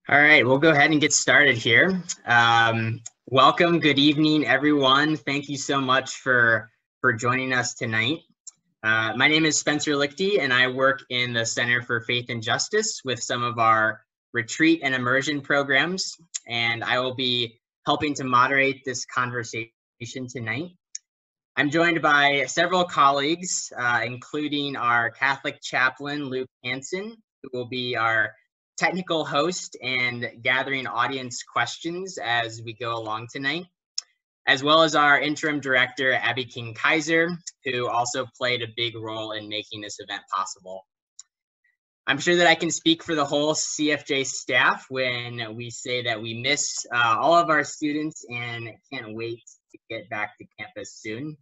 All right, we'll go ahead and get started here. Welcome, good evening, everyone. Thank you so much for joining us tonight. My name is Spencer Lichty, and I work in the Center for Faith and Justice with some of our retreat and immersion programs, and I will be helping to moderate this conversation tonight. I'm joined by several colleagues, including our Catholic chaplain, Luke Hansen, who will be our technical host and gathering audience questions as we go along tonight, as well as our interim director, Abby King-Kaiser, who also played a big role in making this event possible. I'm sure that I can speak for the whole CFJ staff when we say that we miss all of our students and can't wait to get back to campus soon.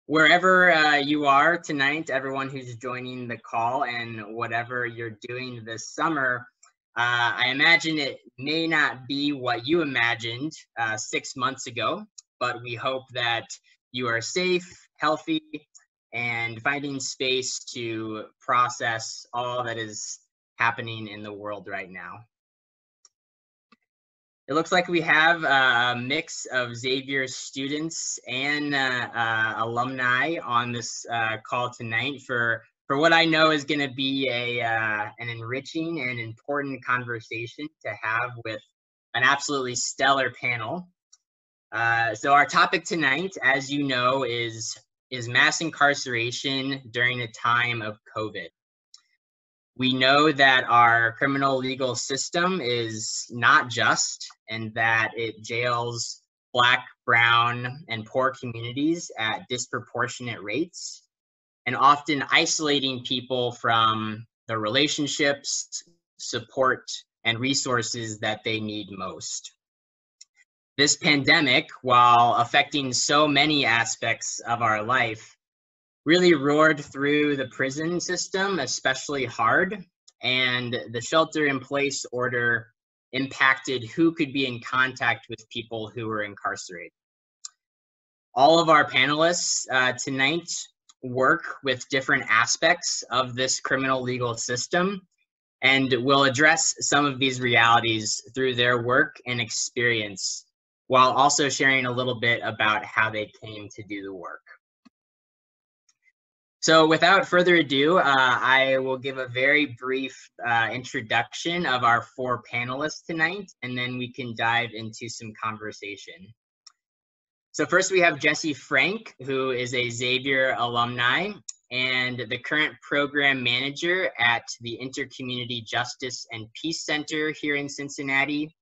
Wherever you are tonight, everyone who's joining the call and whatever you're doing this summer, I imagine it may not be what you imagined 6 months ago, but we hope that you are safe, healthy, and finding space to process all that is happening in the world right now. It looks like we have a mix of Xavier students and alumni on this call tonight for what I know is going to be an enriching and important conversation to have with an absolutely stellar panel. So our topic tonight, as you know, is mass incarceration during a time of COVID. We know that our criminal legal system is not just, and that it jails Black, Brown, and poor communities at disproportionate rates, and often isolating people from the relationships, support, and resources that they need most. This pandemic, while affecting so many aspects of our life, really roared through the prison system especially hard, and the shelter-in-place order impacted who could be in contact with people who were incarcerated. All of our panelists tonight work with different aspects of this criminal legal system, and will address some of these realities through their work and experience, while also sharing a little bit about how they came to do the work. So without further ado, I will give a very brief introduction of our 4 panelists tonight, and then we can dive into some conversation. So first we have Jessie Frank, who is a Xavier alumni and the current program manager at the Intercommunity Justice and Peace Center here in Cincinnati,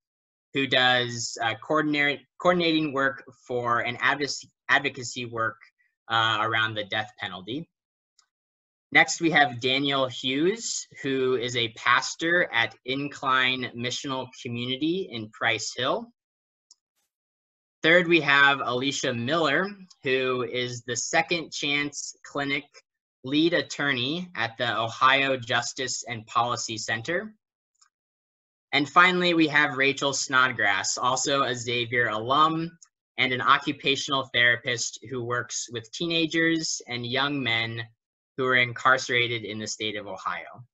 who does coordinating work for an advocacy work around the death penalty. Next, we have Daniel Hughes, who is a pastor at Incline Missional Community in Price Hill. Third, we have Alicia Miller, who is the Second Chance Clinic lead attorney at the Ohio Justice and Policy Center. And finally, we have Rachel Snodgrass, also a Xavier alum and an occupational therapist who works with teenagers and young men who are incarcerated in the state of Ohio.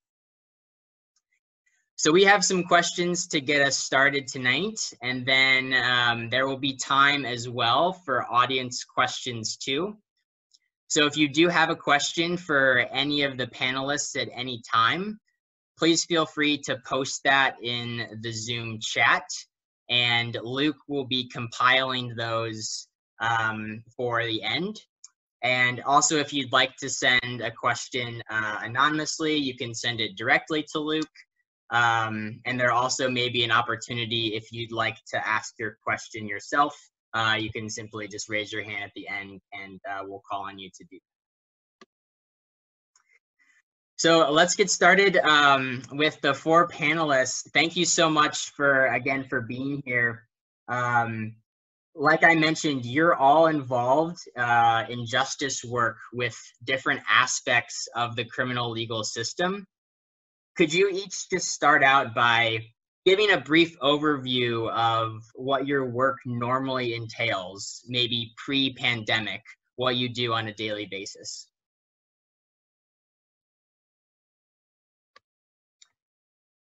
So we have some questions to get us started tonight, and then there will be time as well for audience questions too. So if you do have a question for any of the panelists at any time, please feel free to post that in the Zoom chat, and Luke will be compiling those for the end. And also, if you'd like to send a question anonymously, you can send it directly to Luke. And there also may be an opportunity if you'd like to ask your question yourself. You can simply just raise your hand at the end, and we'll call on you to do that. So let's get started with the 4 panelists. Thank you so much for being here. Like I mentioned, you're all involved in justice work with different aspects of the criminal legal system. Could you each just start out by giving a brief overview of what your work normally entails, maybe pre-pandemic, what you do on a daily basis?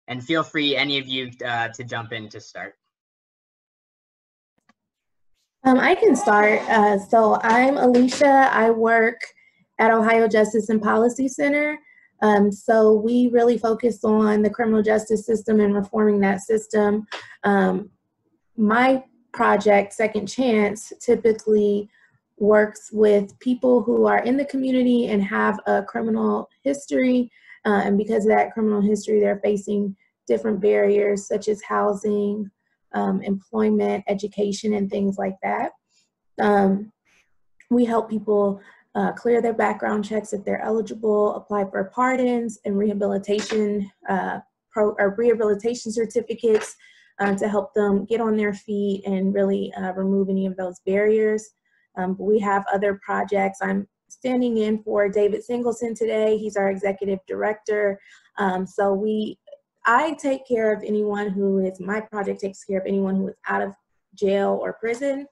and feel free, any of you, to jump in to start. I can start. So I'm Alicia. I work at Ohio Justice and Policy Center. So we really focus on the criminal justice system and reforming that system. My project, Second Chance, typically works with people who are in the community and have a criminal history. And because of that criminal history, they're facing different barriers such as housing, employment, education, and things like that. We help people clear their background checks if they're eligible, apply for pardons and rehabilitation rehabilitation certificates to help them get on their feet and really remove any of those barriers. We have other projects. I'm standing in for David Singleton today. He's our executive director. I take care of anyone who is, my project takes care of anyone who is out of jail or prison.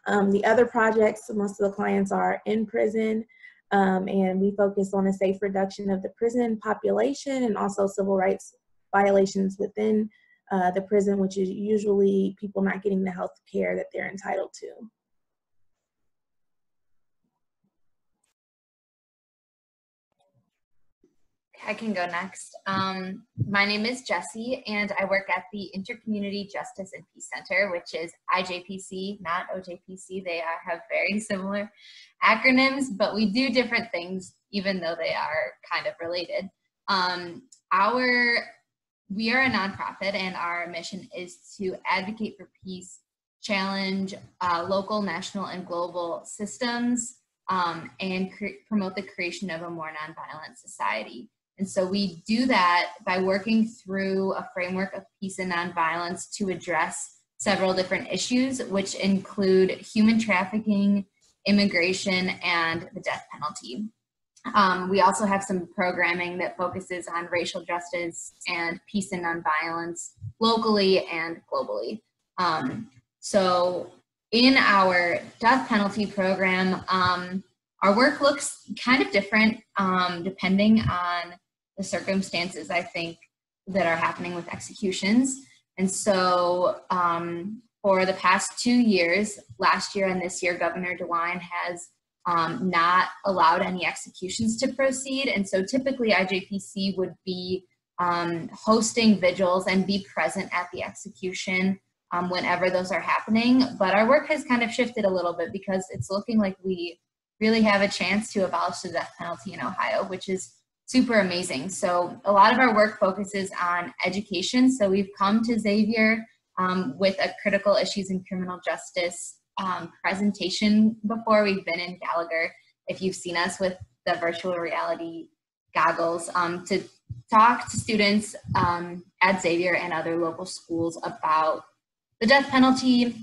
The other projects, most of the clients are in prison, and we focus on a safe reduction of the prison population and also civil rights violations within the prison, which is usually people not getting the health care that they're entitled to. I can go next. My name is Jessie, and I work at the Intercommunity Justice and Peace Center, which is IJPC, not OJPC. They have very similar acronyms, but we do different things, even though they are kind of related. We are a nonprofit, and our mission is to advocate for peace, challenge local, national, and global systems, and promote the creation of a more nonviolent society. And so we do that by working through a framework of peace and nonviolence to address several different issues, which include human trafficking, immigration, and the death penalty. We also have some programming that focuses on racial justice and peace and nonviolence locally and globally. So in our death penalty program, our work looks kind of different depending on the circumstances, I think, that are happening with executions. And so for the past 2 years, last year and this year, Governor DeWine has not allowed any executions to proceed. And so typically IJPC would be hosting vigils and be present at the execution whenever those are happening. But our work has kind of shifted a little bit because it's looking like we really have a chance to abolish the death penalty in Ohio, which is super amazing. So a lot of our work focuses on education. So we've come to Xavier with a critical issues in criminal justice presentation before. We've been in Gallagher, if you've seen us with the virtual reality goggles, to talk to students at Xavier and other local schools about the death penalty.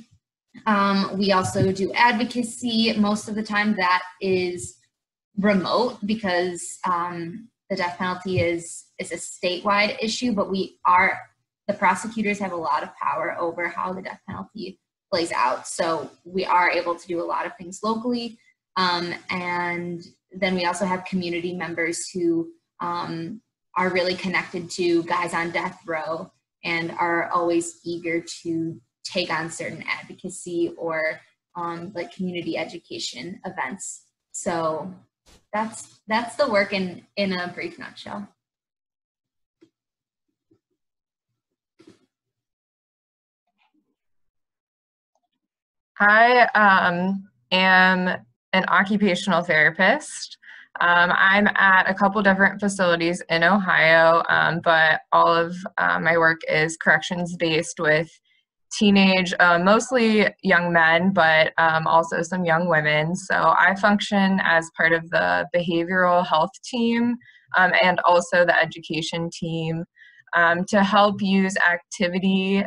We also do advocacy. Most of the time that is remote because the death penalty is a statewide issue, but the prosecutors have a lot of power over how the death penalty plays out. So we are able to do a lot of things locally. And then we also have community members who are really connected to guys on death row and are always eager to take on certain advocacy or like community education events. So that's the work in a brief nutshell. I am an occupational therapist. I'm at a couple different facilities in Ohio, but all of my work is corrections-based with teenage, mostly young men, but also some young women. So I function as part of the behavioral health team and also the education team to help use activity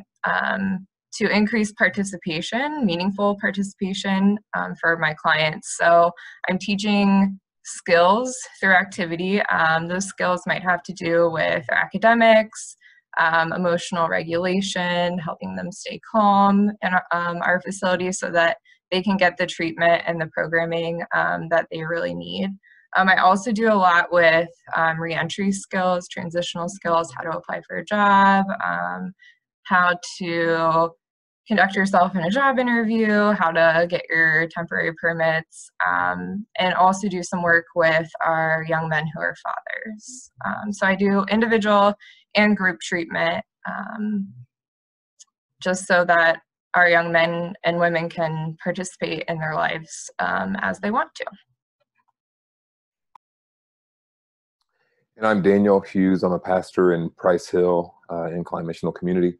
to increase participation, meaningful participation for my clients. So I'm teaching skills through activity. Those skills might have to do with academics, emotional regulation, helping them stay calm in our facility so that they can get the treatment and the programming that they really need. I also do a lot with reentry skills, transitional skills, how to apply for a job, how to conduct yourself in a job interview, how to get your temporary permits, and also do some work with our young men who are fathers. So I do individual and group treatment, just so that our young men and women can participate in their lives as they want to. And I'm Daniel Hughes. I'm a pastor in Price Hill, Incline Missional Community.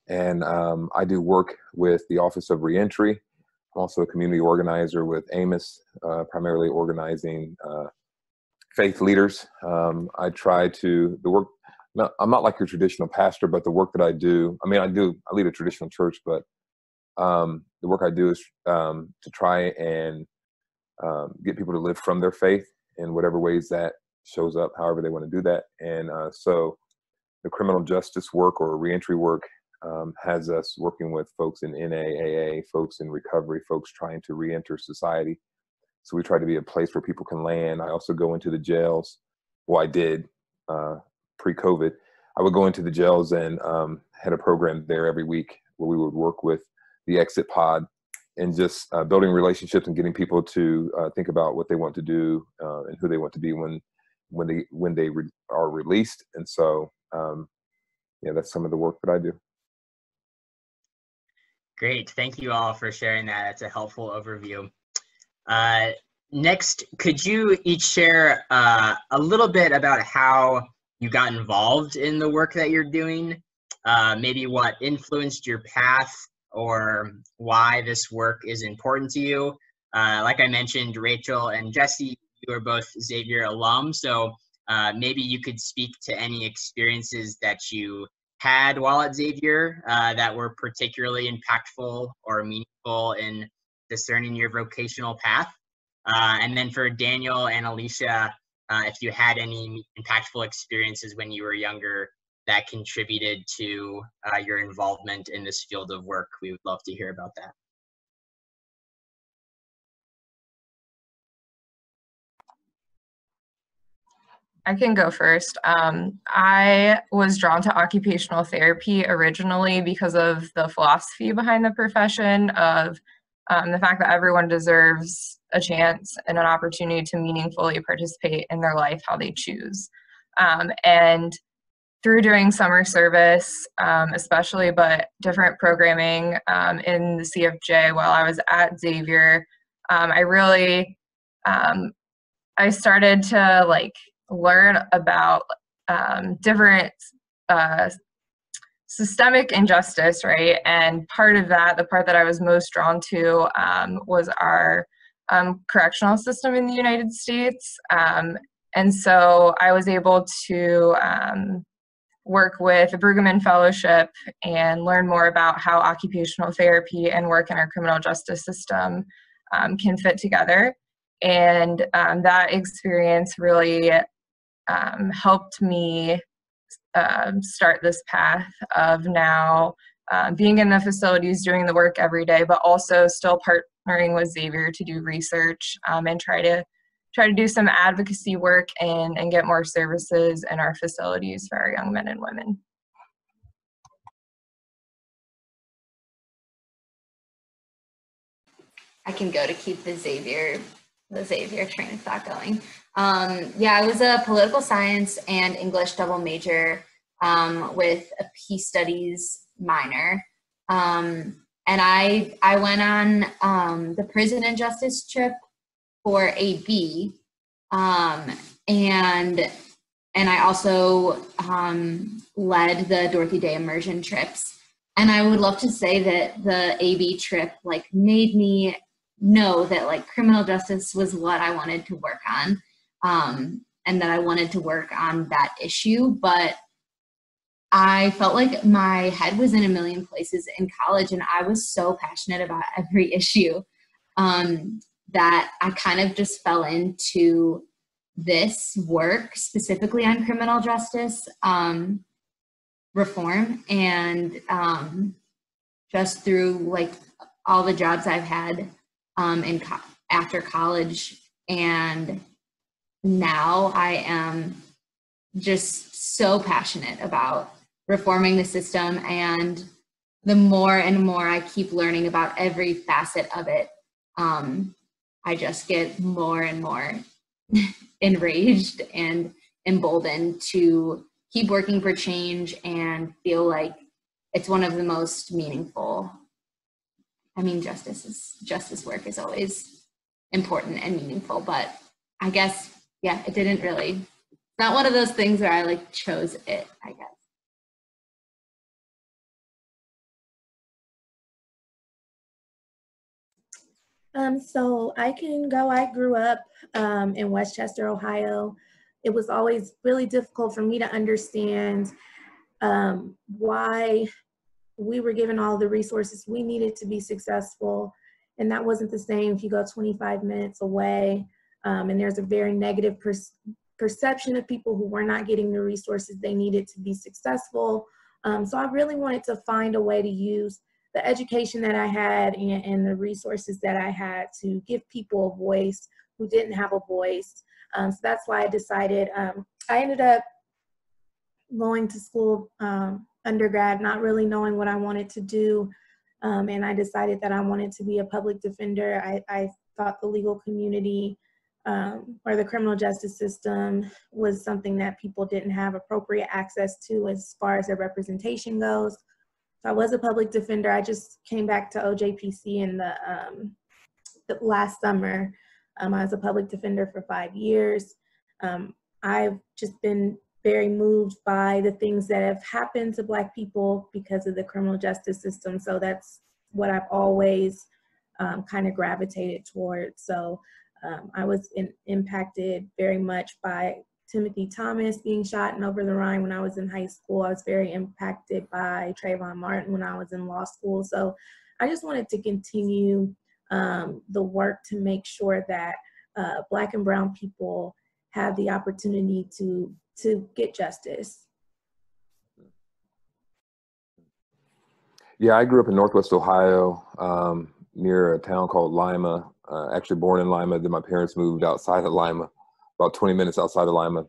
And I do work with the Office of Reentry. I'm also a community organizer with Amos, primarily organizing faith leaders. I try to, I'm not like your traditional pastor, but the work that I do, I lead a traditional church, but the work I do is to try and get people to live from their faith in whatever ways that shows up, however they want to do that. And so the criminal justice work or reentry work has us working with folks in NAAA, folks in recovery, folks trying to reenter society. So we try to be a place where people can land. I also go into the jails. Well, I did pre-COVID. I would go into the jails and had a program there every week where we would work with the exit pod and just building relationships and getting people to think about what they want to do and who they want to be when they are released. And so, yeah, that's some of the work that I do. Great. Thank you all for sharing that. That's a helpful overview. Next, could you each share a little bit about how you got involved in the work that you're doing? Maybe what influenced your path or why this work is important to you. Like I mentioned, Rachel and Jessie, you are both Xavier alums, so maybe you could speak to any experiences that you had while at Xavier that were particularly impactful or meaningful in discerning your vocational path. And then for Daniel and Alicia, if you had any impactful experiences when you were younger that contributed to your involvement in this field of work, we would love to hear about that. I can go first. I was drawn to occupational therapy originally because of the philosophy behind the profession of the fact that everyone deserves a chance and an opportunity to meaningfully participate in their life how they choose. And through doing summer service, especially, but different programming in the CFJ while I was at Xavier, I really, I started to learn about different systemic injustice, right? And part of that, the part that I was most drawn to was our correctional system in the United States. And so I was able to work with the Brueggemann Fellowship and learn more about how occupational therapy and work in our criminal justice system can fit together. And that experience really helped me start this path of now being in the facilities, doing the work every day, but also still partnering with Xavier to do research and try to do some advocacy work and get more services in our facilities for our young men and women. I can go to keep the Xavier train of thought going. Yeah, I was a political science and English double major with a peace studies minor. And I went on the prison and justice trip for AB. And I also led the Dorothy Day immersion trips. And I would love to say that the AB trip made me know that criminal justice was what I wanted to work on, and that I wanted to work on that issue. But I felt like my head was in a million places in college, and I was so passionate about every issue that I kind of just fell into this work specifically on criminal justice reform, and just through all the jobs I've had after college and now I am just so passionate about reforming the system, and the more and more I keep learning about every facet of it, I just get more and more enraged and emboldened to keep working for change and feel like it's one of the most meaningful. I mean, justice work is always important and meaningful, but I guess, yeah, it didn't really, it's not one of those things where I like chose it, I guess. So I can go. I grew up in Westchester, Ohio. It was always really difficult for me to understand why we were given all the resources we needed to be successful. And that wasn't the same if you go 25 minutes away. And there's a very negative perception of people who were not getting the resources they needed to be successful. So I really wanted to find a way to use the education that I had and the resources that I had to give people a voice who didn't have a voice. So that's why I decided, I ended up going to school undergrad, not really knowing what I wanted to do. And I decided that I wanted to be a public defender. I thought the legal community or the criminal justice system was something that people didn't have appropriate access to as far as their representation goes. So I was a public defender. I just came back to OJPC in the last summer. I was a public defender for 5 years. I've just been very moved by the things that have happened to Black people because of the criminal justice system. So that's what I've always kind of gravitated towards. So I was impacted very much by Timothy Thomas being shot in Over the Rhine when I was in high school. I was very impacted by Trayvon Martin when I was in law school. So I just wanted to continue the work to make sure that Black and brown people have the opportunity to get justice. Yeah, I grew up in Northwest Ohio, near a town called Lima. Actually born in Lima. Then my parents moved outside of Lima, about 20 minutes outside of Lima,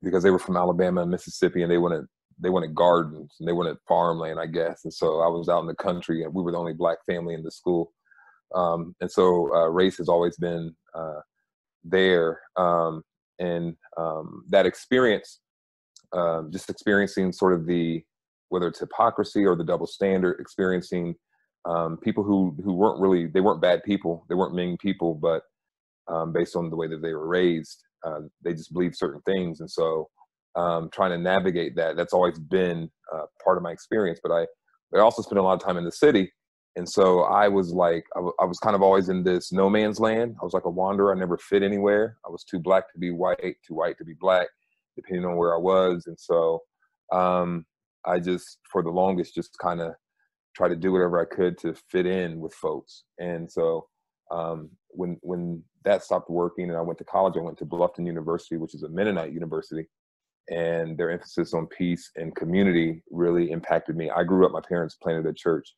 because they were from Alabama and Mississippi, and they wanted gardens and they wanted farmland, I guess. And so I was out in the country, and we were the only Black family in the school. And so race has always been there. And that experience, just experiencing sort of whether it's hypocrisy or the double standard, experiencing people who weren't bad people, they weren't mean people, but based on the way that they were raised, they just believed certain things. And so trying to navigate that's always been part of my experience. But I also spent a lot of time in the city. And so I was like, I was kind of always in this no man's land. I was like a wanderer. I never fit anywhere. I was too Black to be white, too white to be Black, depending on where I was. And so I just, for the longest, just kind of try to do whatever I could to fit in with folks. And so when that stopped working and I went to college, I went to Bluffton University, which is a Mennonite university, and their emphasis on peace and community really impacted me. I grew up, my parents planted a church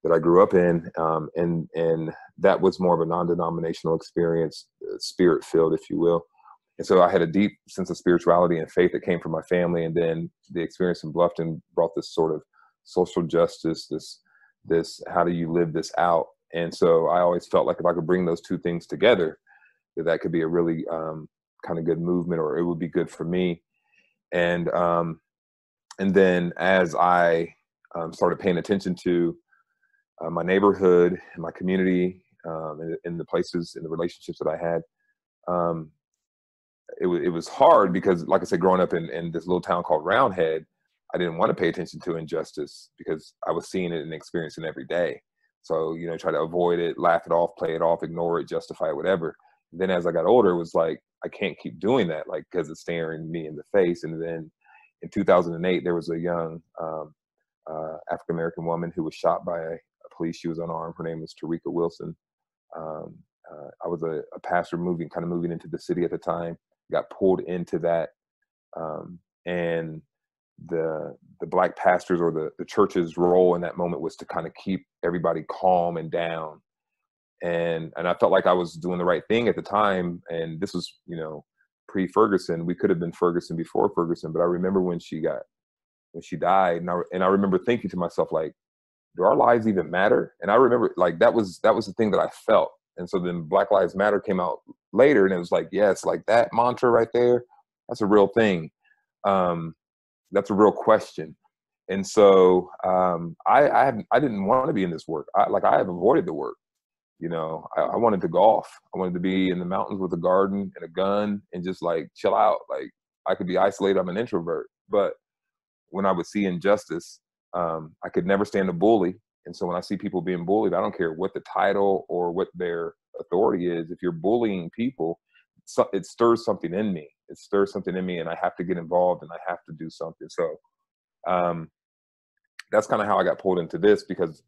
that I grew up in, and that was more of a non-denominational experience, spirit-filled, if you will. And so I had a deep sense of spirituality and faith that came from my family, and then the experience in Bluffton brought this sort of social justice, this how do you live this out? And so I always felt like if I could bring those two things together, that could be a really kind of good movement, or it would be good for me. And then as I started paying attention to my neighborhood and my community, and the places and the relationships that I had, it was hard because, like I said, growing up in this little town called Roundhead, I didn't want to pay attention to injustice because I was seeing it and experiencing it every day. So, try to avoid it, laugh it off, play it off, ignore it, justify it, whatever. And then as I got older, it was like, I can't keep doing that, like, because it's staring me in the face. And then in 2008, there was a young African-American woman who was shot by a police. She was unarmed. Her name was Tarika Wilson. I was a pastor moving into the city at the time, got pulled into that. And the Black pastors or the church's role in that moment was to kind of keep everybody calm and down. And I felt like I was doing the right thing at the time. And this was, you know, pre-Ferguson. We could have been Ferguson before Ferguson, but I remember when she died, and I remember thinking to myself, like, do our lives even matter? And I remember, like, that was the thing that I felt. And so then Black Lives Matter came out later, and it was like, yes, like that mantra right there, that's a real thing. That's a real question. And so I didn't want to be in this work. I have avoided the work. You know, I wanted to golf. I wanted to be in the mountains with a garden and a gun and just like chill out. Like, I could be isolated. I'm an introvert. But when I would see injustice, I could never stand a bully. And so when I see people being bullied, I don't care what the title or what their authority is. If you're bullying people, it stirs something in me. It stirs something in me, and I have to get involved and I have to do something. So that's kind of how I got pulled into this, because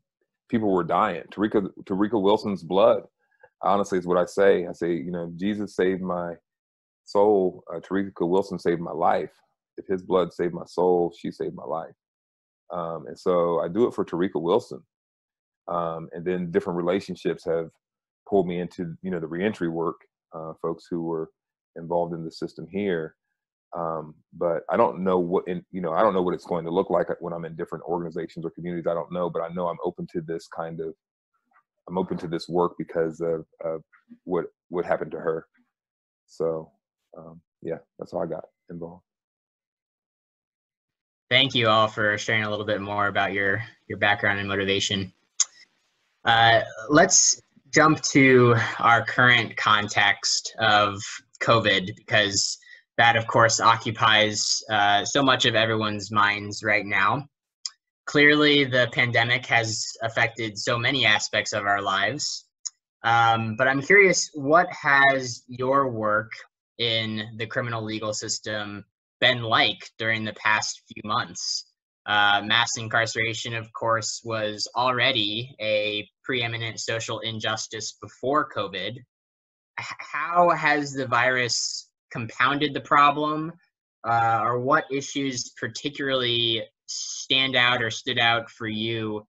people were dying. Tarika Wilson's blood, honestly, is what I say. I say, you know, Jesus saved my soul. Tarika Wilson saved my life. If his blood saved my soul, she saved my life. And so I do it for Tarika Wilson. And then different relationships have pulled me into, you know, the reentry work, folks who were involved in the system here. But I don't know what it's going to look like when I'm in different organizations or communities. I don't know, but I know I'm open to this work because of what happened to her. So, yeah, that's how I got involved. Thank you all for sharing a little bit more about your background and motivation. Let's jump to our current context of COVID, because that, of course, occupies so much of everyone's minds right now. Clearly, the pandemic has affected so many aspects of our lives. But I'm curious, what has your work in the criminal legal system been like during the past few months? Mass incarceration, of course, was already a preeminent social injustice before COVID. How has the virus compounded the problem, or what issues particularly stand out or stood out for you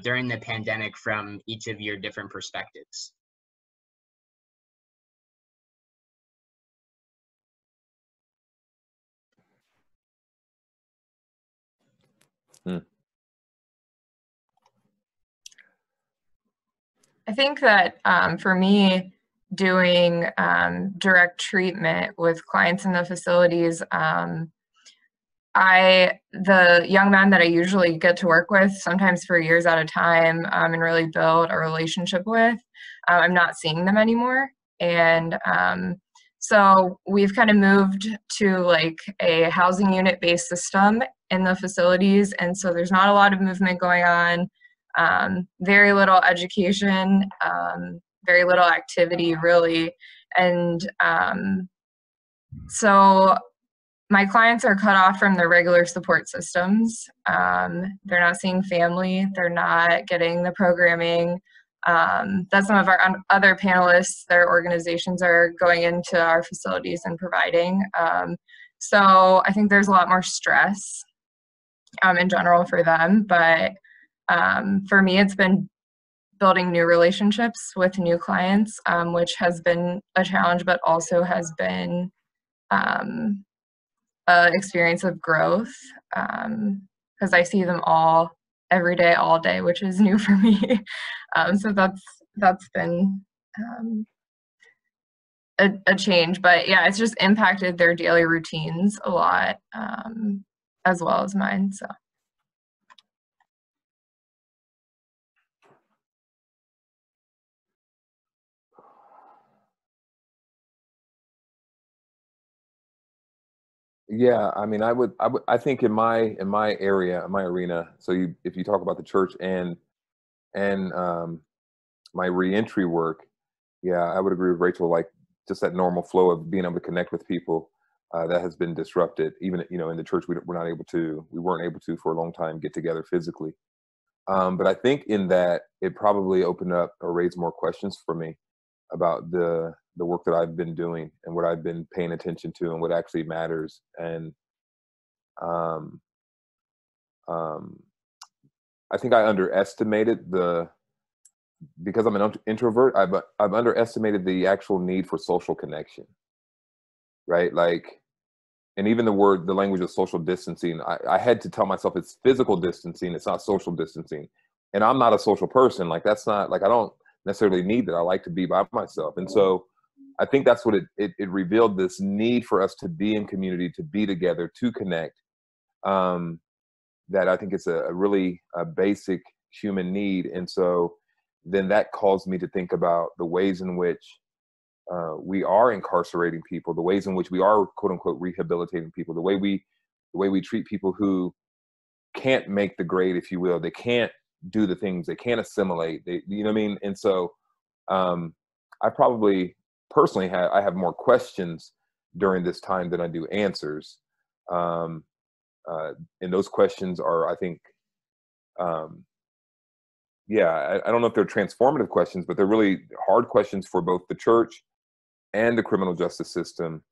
during the pandemic from each of your different perspectives? I think that for me, doing direct treatment with clients in the facilities, the young men that I usually get to work with, sometimes for years at a time, and really build a relationship with, I'm not seeing them anymore. And so we've kind of moved to like a housing unit based system in the facilities. And so there's not a lot of movement going on, very little education, very little activity really. And so my clients are cut off from their regular support systems. They're not seeing family. They're not getting the programming that some of our other panelists, their organizations are going into our facilities and providing. So I think there's a lot more stress in general for them. But for me, it's been building new relationships with new clients, which has been a challenge, but also has been an experience of growth, because I see them all every day, all day, which is new for me. So that's been a change, but yeah, it's just impacted their daily routines a lot, as well as mine. So. Yeah, I mean, I think in my area, in my arena. So if you talk about the church and my reentry work, yeah, I would agree with Rachel. Like, just that normal flow of being able to connect with people, that has been disrupted. Even in the church, we weren't able to for a long time get together physically. But I think in that it probably opened up or raised more questions for me about the work that I've been doing and what I've been paying attention to and what actually matters. And I think I underestimated the because I'm an introvert, I've underestimated the actual need for social connection, right? Like, and even the language of social distancing, I had to tell myself it's physical distancing, it's not social distancing. And I'm not a social person. Like, that's not, like, I don't necessarily need that. I like to be by myself. And so I think that's what it revealed, this need for us to be in community, to be together, to connect. That I think it's a really basic human need. And so then that caused me to think about the ways in which we are incarcerating people, the ways in which we are, quote unquote, rehabilitating people, the way we treat people who can't make the grade, if you will. They can't do the things, they can't assimilate, you know what I mean? And so I probably personally have more questions during this time than I do answers. And those questions are, I think, yeah, I don't know if they're transformative questions, but they're really hard questions for both the church and the criminal justice system.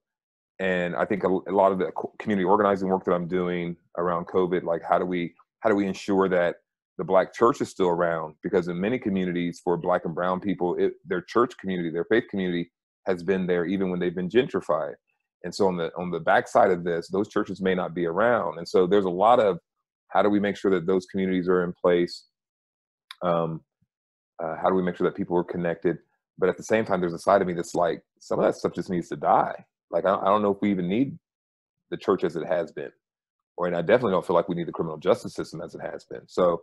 And I think a lot of the community organizing work that I'm doing around COVID, like how do we ensure that the Black church is still around? Because in many communities, for Black and brown people, their church community, their faith community has been there even when they've been gentrified. And so on the backside of this, those churches may not be around. And so there's a lot of, how do we make sure that those communities are in place? How do we make sure that people are connected? But at the same time, there's a side of me that's like, some of that stuff just needs to die. Like, I don't know if we even need the church as it has been. And I definitely don't feel like we need the criminal justice system as it has been. So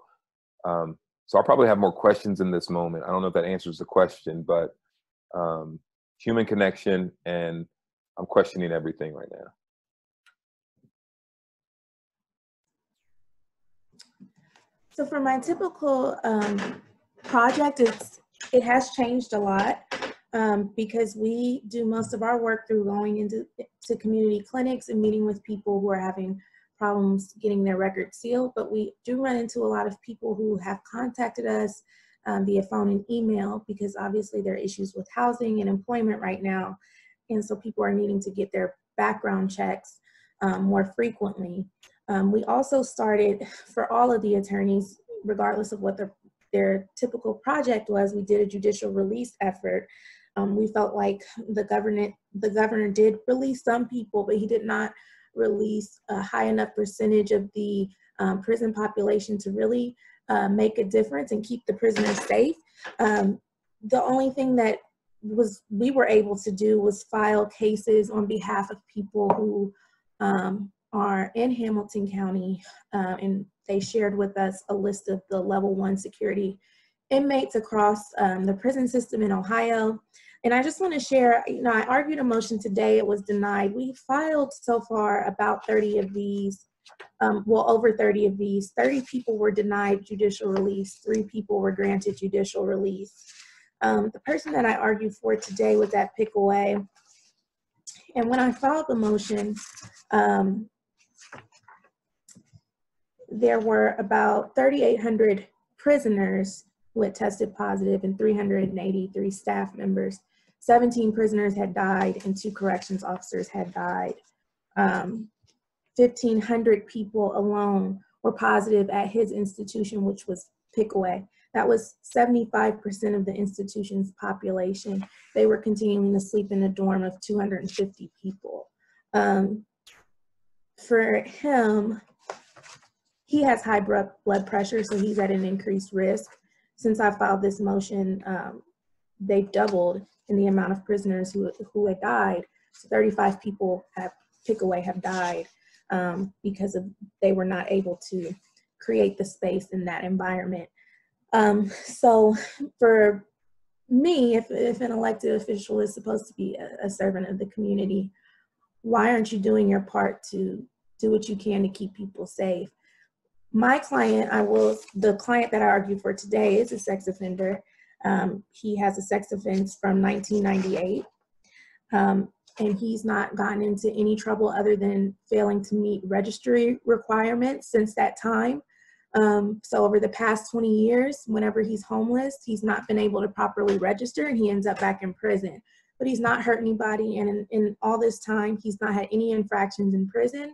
I'll probably have more questions in this moment. I don't know if that answers the question, but human connection, and I'm questioning everything right now. So for my typical project, it has changed a lot because we do most of our work through going into community clinics and meeting with people who are having problems getting their records sealed. But we do run into a lot of people who have contacted us via phone and email, because obviously there are issues with housing and employment right now. And so people are needing to get their background checks more frequently. We also started, for all of the attorneys, regardless of what their typical project was, we did a judicial release effort. We felt like the governor did release some people, but he did not release a high enough percentage of the prison population to really make a difference and keep the prisoners safe. The only thing that we were able to do was file cases on behalf of people who are in Hamilton County, and they shared with us a list of the level 1 security inmates across the prison system in Ohio. And I just want to share, I argued a motion today, it was denied. We filed so far about 30 of these, over 30 of these. 30 people were denied judicial release, 3 people were granted judicial release. The person that I argued for today was at Pickaway. And when I filed the motion, there were about 3,800 prisoners who had tested positive and 383 staff members. 17 prisoners had died and 2 corrections officers had died. 1,500 people alone were positive at his institution, which was Pickaway. That was 75% of the institution's population. They were continuing to sleep in a dorm of 250 people. For him, he has high blood pressure, so he's at an increased risk. Since I filed this motion, they've doubled in the amount of prisoners who had died. So 35 people at Pickaway have died because they were not able to create the space in that environment. So for me, if an elected official is supposed to be a servant of the community, why aren't you doing your part to do what you can to keep people safe? My client, the client that I argued for today is a sex offender. He has a sex offense from 1998, and he's not gotten into any trouble other than failing to meet registry requirements since that time. So over the past 20 years, whenever he's homeless, he's not been able to properly register and he ends up back in prison. But he's not hurt anybody, and in all this time, he's not had any infractions in prison.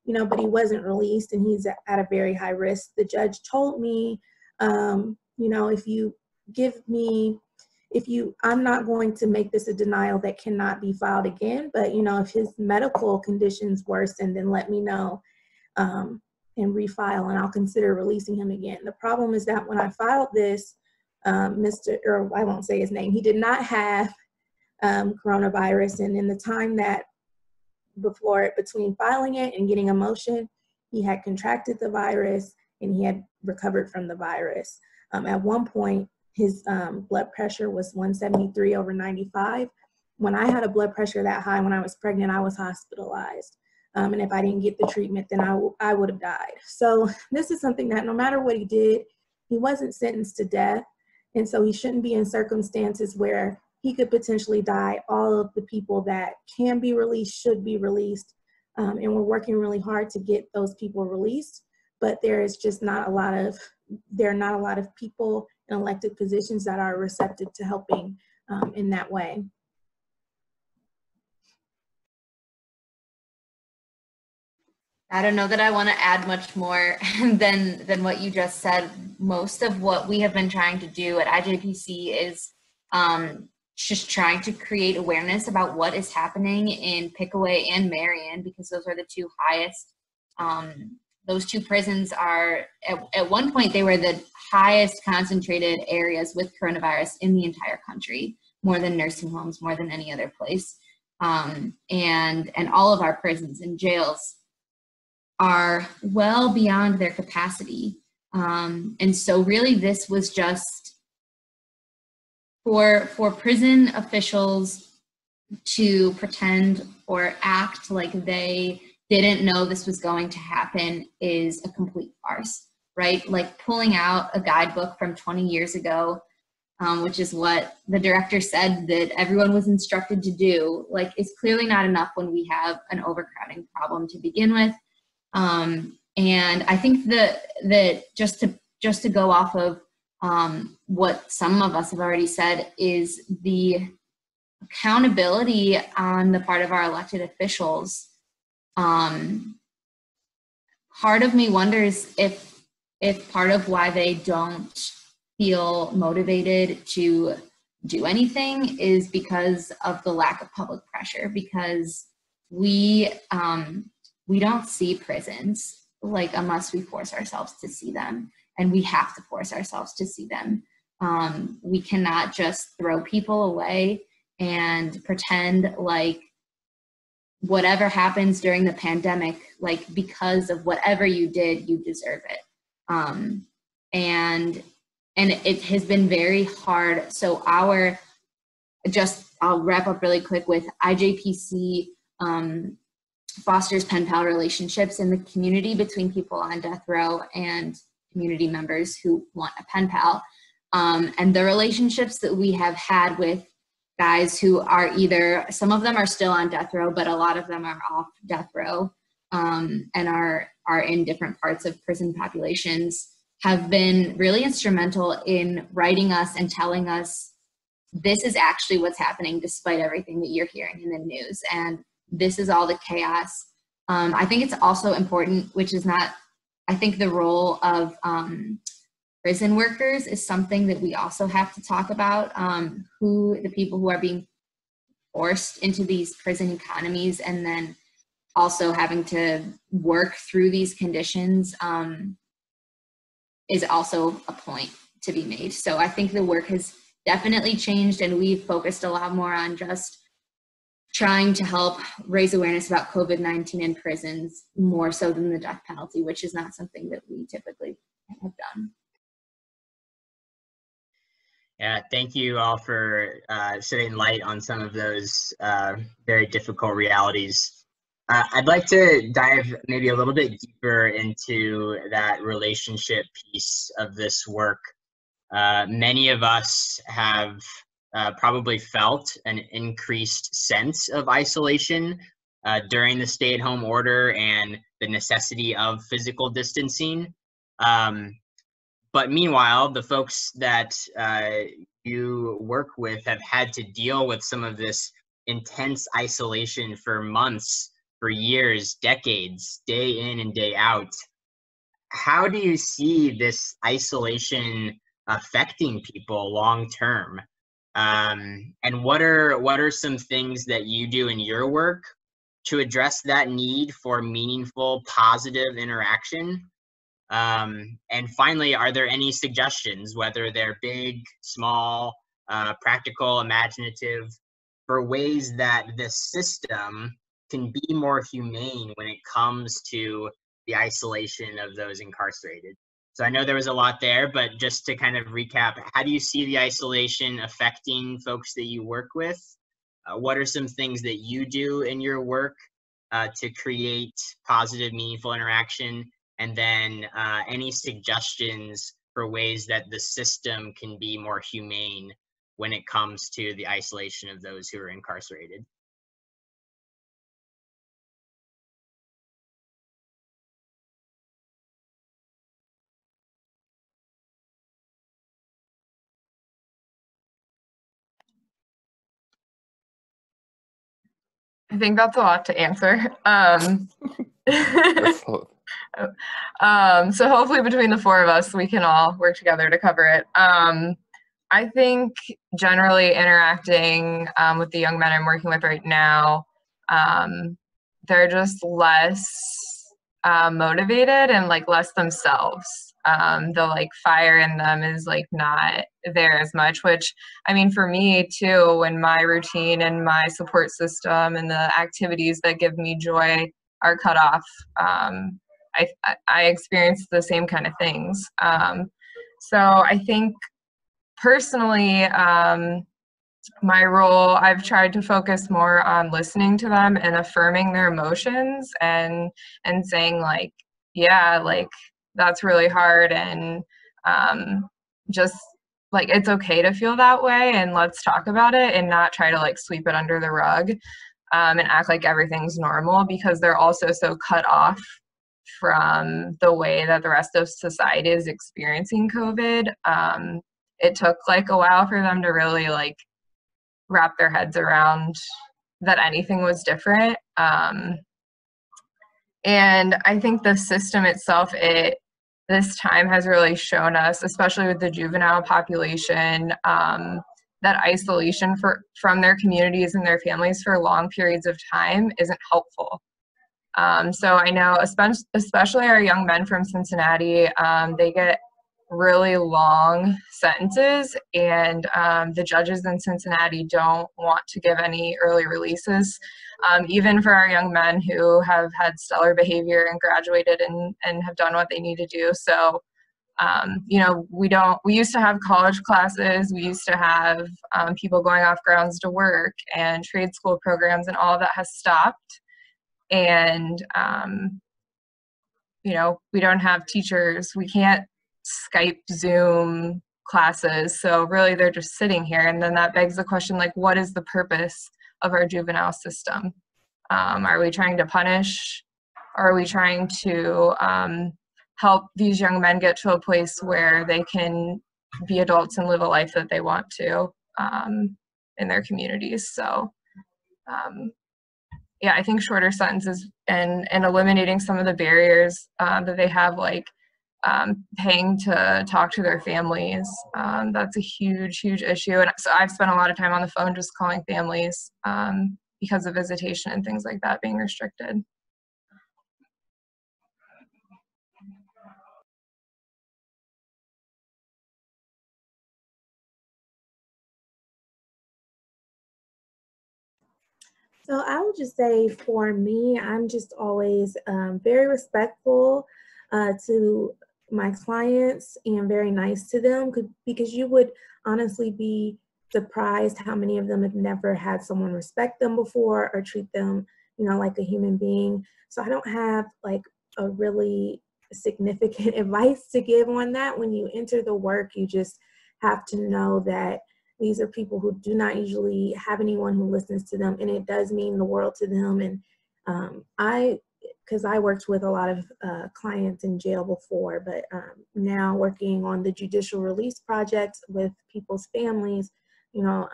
But he wasn't released and he's at a very high risk. The judge told me, if you I'm not going to make this a denial that cannot be filed again, but if his medical conditions worsen, then let me know and refile, and I'll consider releasing him again. The problem is that when I filed this, I won't say his name, he did not have coronavirus, and in the time that between filing it and getting a motion, he had contracted the virus and he had recovered from the virus. At one point, his blood pressure was 173/95. When I had a blood pressure that high when I was pregnant, I was hospitalized. And if I didn't get the treatment, then I would have died. So this is something that no matter what he did, he wasn't sentenced to death. And so he shouldn't be in circumstances where he could potentially die. All of the people that can be released should be released. And we're working really hard to get those people released. But there are not a lot of people in elected positions that are receptive to helping in that way. I don't know that I want to add much more than what you just said. Most of what we have been trying to do at IJPC is just trying to create awareness about what is happening in Pickaway and Marion, because those are the two highest. Those two prisons are, at one point, they were the highest concentrated areas with coronavirus in the entire country, more than nursing homes, more than any other place. And all of our prisons and jails are well beyond their capacity. And so really this was just for prison officials to pretend or act like they didn't know this was going to happen is a complete farce, right? Like pulling out a guidebook from 20 years ago, which is what the director said that everyone was instructed to do, like is clearly not enough when we have an overcrowding problem to begin with. And I think that just to go off of what some of us have already said is the accountability on the part of our elected officials. Part of me wonders if part of why they don't feel motivated to do anything is because of the lack of public pressure, because we don't see prisons unless we force ourselves to see them, and we have to force ourselves to see them. We cannot just throw people away and pretend like whatever happens during the pandemic, because of whatever you did, you deserve it. And it has been very hard. So I'll wrap up really quick with IJPC fosters pen pal relationships in the community between people on death row and community members who want a pen pal. And the relationships that we have had with guys who are some of them are still on death row, but a lot of them are off death row and are in different parts of prison populations, have been really instrumental in writing us and telling us this is actually what's happening despite everything that you're hearing in the news. And this is all the chaos. I think it's also important, I think the role of prison workers is something that we also have to talk about, the people who are being forced into these prison economies and then also having to work through these conditions is also a point to be made. So I think the work has definitely changed, and we've focused a lot more on just trying to help raise awareness about COVID-19 in prisons more so than the death penalty, which is not something that we typically have done. Yeah, thank you all for shedding light on some of those very difficult realities. I'd like to dive maybe a little bit deeper into that relationship piece of this work. Many of us have probably felt an increased sense of isolation during the stay-at-home order and the necessity of physical distancing. But meanwhile, the folks that you work with have had to deal with some of this intense isolation for months, for years, decades, day in and day out. How do you see this isolation affecting people long term. And what are some things that you do in your work to address that need for meaningful, positive interaction? And finally, are there any suggestions, whether they're big, small, practical, imaginative, for ways that the system can be more humane when it comes to the isolation of those incarcerated? So I know there was a lot there, but just to kind of recap, how do you see the isolation affecting folks that you work with? What are some things that you do in your work to create positive, meaningful interaction? And then any suggestions for ways that the system can be more humane when it comes to the isolation of those who are incarcerated? I think that's a lot to answer. So hopefully between the four of us, we can all work together to cover it. I think generally interacting with the young men I'm working with right now, they're just less motivated and like less themselves. The like fire in them is like not there as much, which I mean for me too, when my routine and my support system and the activities that give me joy are cut off, I experience the same kind of things. So I think personally, my role, I've tried to focus more on listening to them and affirming their emotions and saying like, yeah, like that's really hard, and just like it's okay to feel that way, and let's talk about it and not try to like sweep it under the rug and act like everything's normal, because they're also so cut off from the way that the rest of society is experiencing COVID. It took like a while for them to really like wrap their heads around that anything was different. And I think the system itself, this time has really shown us, especially with the juvenile population, that isolation from their communities and their families for long periods of time isn't helpful. So I know, especially our young men from Cincinnati, they get really long sentences, and the judges in Cincinnati don't want to give any early releases, even for our young men who have had stellar behavior and graduated and have done what they need to do. So you know, we used to have college classes, we used to have people going off grounds to work, and trade school programs, and all of that has stopped. And you know, we don't have teachers, we can't Skype, Zoom classes, so really they're just sitting here. And then that begs the question, like, what is the purpose of our juvenile system? Are we trying to punish, or are we trying to help these young men get to a place where they can be adults and live a life that they want to in their communities? So yeah, I think shorter sentences and eliminating some of the barriers that they have, like paying to talk to their families, that's a huge issue. And so I've spent a lot of time on the phone just calling families because of visitation and things like that being restricted. So I would just say for me, I'm just always very respectful to my clients and very nice to them, because you would honestly be surprised how many of them have never had someone respect them before or treat them, you know, like a human being. So I don't have like a really significant advice to give on that. When you enter the work, you just have to know that these are people who do not usually have anyone who listens to them, and it does mean the world to them. And because I worked with a lot of clients in jail before, but now working on the judicial release projects with people's families, you know,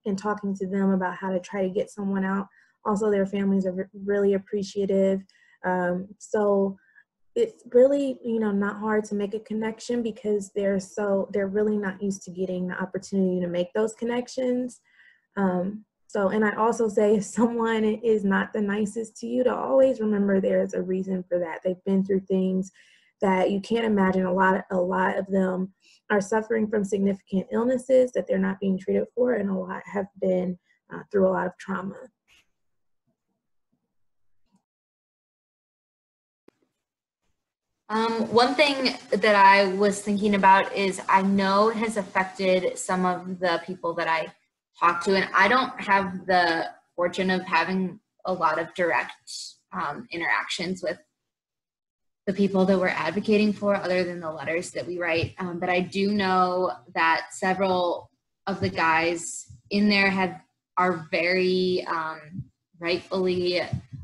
and talking to them about how to try to get someone out. Also, their families are really appreciative. So it's really, you know, not hard to make a connection because they're really not used to getting the opportunity to make those connections. And I also say if someone is not the nicest to you, to always remember there's a reason for that. They've been through things that you can't imagine. A lot of them are suffering from significant illnesses that they're not being treated for, and a lot have been through a lot of trauma. One thing that I was thinking about is I know it has affected some of the people that I talk to, and I don't have the fortune of having a lot of direct interactions with the people that we're advocating for other than the letters that we write. But I do know that several of the guys in there are very rightfully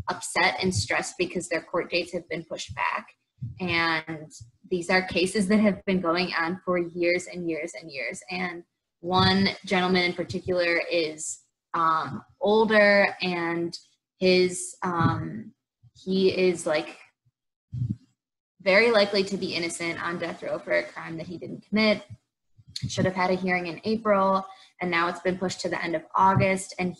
upset and stressed because their court dates have been pushed back. And these are cases that have been going on for years and years and years. And one gentleman in particular is older, and he is like very likely to be innocent on death row for a crime that he didn't commit. Should have had a hearing in April, and now it's been pushed to the end of August. And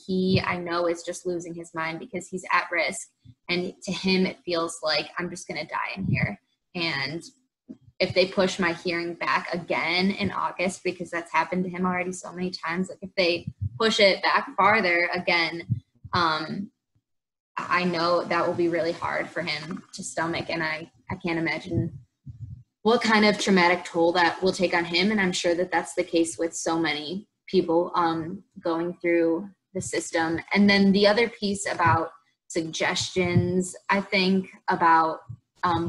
I know, is just losing his mind because he's at risk. And to him, it feels like I'm just going to die in here. And if they push my hearing back again in August, because that's happened to him already so many times, like if they push it back farther again, I know that will be really hard for him to stomach. And I can't imagine what kind of traumatic toll that will take on him. And I'm sure that that's the case with so many people going through the system. And then the other piece about suggestions, I think, about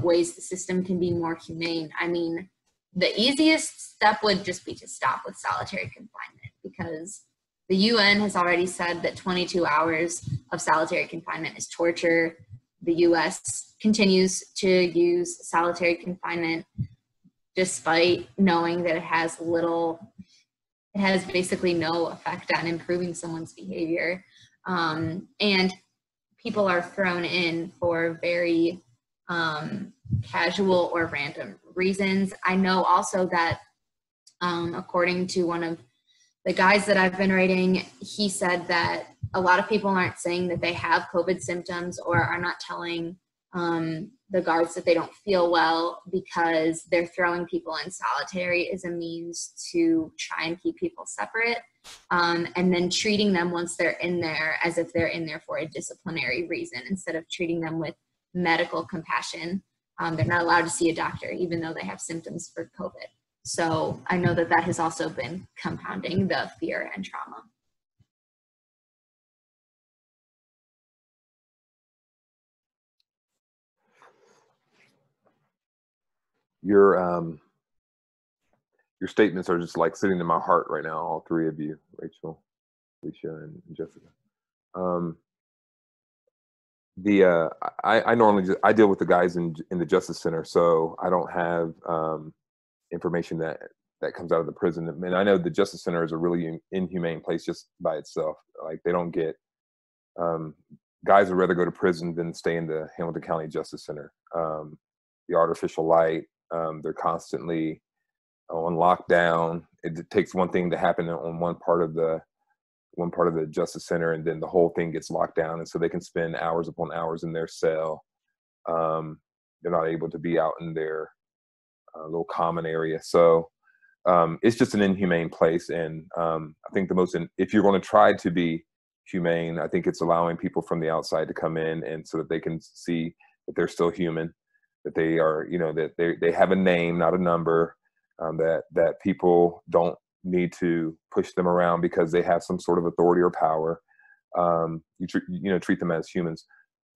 ways the system can be more humane. I mean, the easiest step would just be to stop with solitary confinement, because the UN has already said that 22 hours of solitary confinement is torture. The US continues to use solitary confinement despite knowing that it has basically no effect on improving someone's behavior. And people are thrown in for very casual or random reasons. I know also that according to one of the guys that I've been writing, he said that a lot of people aren't saying that they have COVID symptoms or are not telling the guards that they don't feel well because they're throwing people in solitary as a means to try and keep people separate, and then treating them once they're in there as if they're in there for a disciplinary reason instead of treating them with medical compassion. They're not allowed to see a doctor even though they have symptoms for COVID. So I know that that has also been compounding the fear and trauma. Your statements are just like sitting in my heart right now, all three of you, Rachel, Alicia, and Jessica. I normally I deal with the guys in the Justice Center, so I don't have information that comes out of the prison. And I know the Justice Center is a really inhumane place just by itself. Like, they don't get guys would rather go to prison than stay in the Hamilton County Justice Center. The artificial light, they're constantly on lockdown. It takes one thing to happen on one part of the Justice Center, and then the whole thing gets locked down, and so they can spend hours upon hours in their cell. They're not able to be out in their little common area. So it's just an inhumane place. And I think if you're going to try to be humane, I think it's allowing people from the outside to come in, and so that they can see that they're still human, that they are, that they have a name, not a number, that people don't need to push them around because they have some sort of authority or power. You treat them as humans.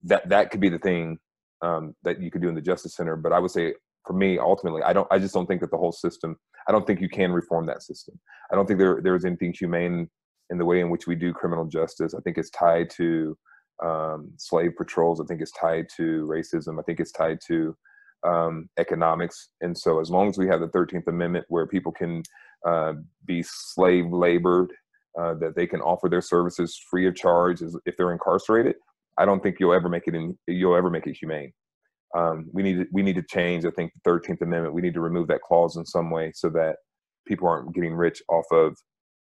That could be the thing that you could do in the Justice Center. But I would say, for me, ultimately, I just don't think that the whole system, I don't think you can reform that system. I don't think there is anything humane in the way in which we do criminal justice. I think it's tied to slave patrols. I think it's tied to racism. I think it's tied to economics. And so as long as we have the 13th Amendment, where people can be slave labored, that they can offer their services free of charge if they're incarcerated, I don't think you'll ever make it humane. we need to change, I think, the 13th Amendment. We need to remove that clause in some way so that people aren't getting rich off of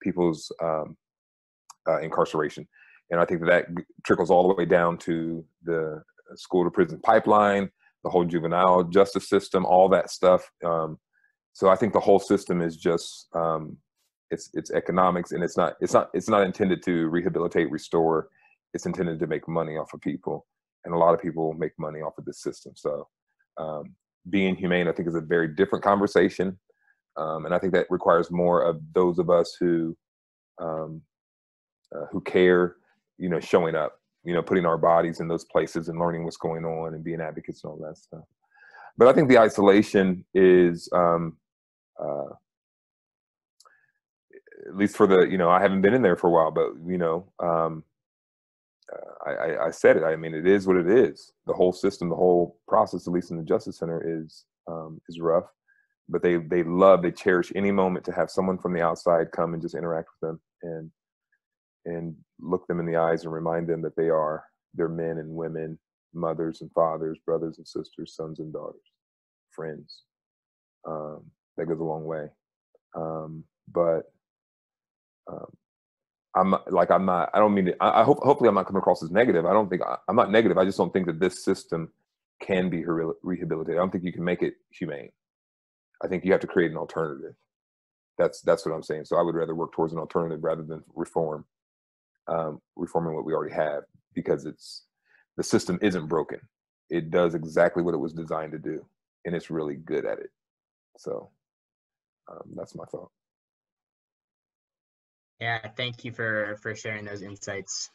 people's incarceration. And I think that trickles all the way down to the school to prison pipeline, the whole juvenile justice system, all that stuff. So I think the whole system is just it's economics, and it's not intended to rehabilitate, restore. It's intended to make money off of people, and a lot of people make money off of this system. So being humane, I think, is a very different conversation, and I think that requires more of those of us who care, showing up, putting our bodies in those places and learning what's going on and being advocates and all that stuff. But I think the isolation is, at least for the, I haven't been in there for a while, but, I said it. I mean, it is what it is. The whole system, the whole process, at least in the Justice Center, is rough. But they cherish any moment to have someone from the outside come and just interact with them and look them in the eyes and remind them that they're men and women, mothers and fathers, brothers and sisters, sons and daughters, friends. That goes a long way. Hopefully I'm not coming across as negative. I'm not negative. I just don't think that this system can be rehabilitated. I don't think you can make it humane. I think you have to create an alternative. That's what I'm saying. So I would rather work towards an alternative rather than reforming what we already have, because the system isn't broken. It does exactly what it was designed to do, and it's really good at it. So that's my thought. Yeah, thank you for sharing those insights.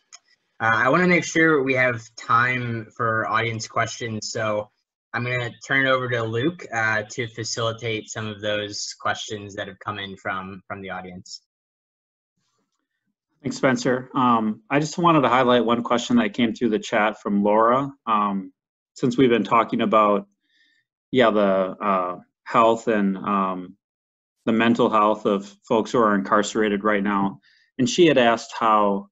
I want to make sure we have time for audience questions, so I'm going to turn it over to Luke to facilitate some of those questions that have come in from the audience. Thanks, Spencer. I just wanted to highlight one question that came through the chat from Laura. Since we've been talking about, the health and the mental health of folks who are incarcerated right now, and she had asked how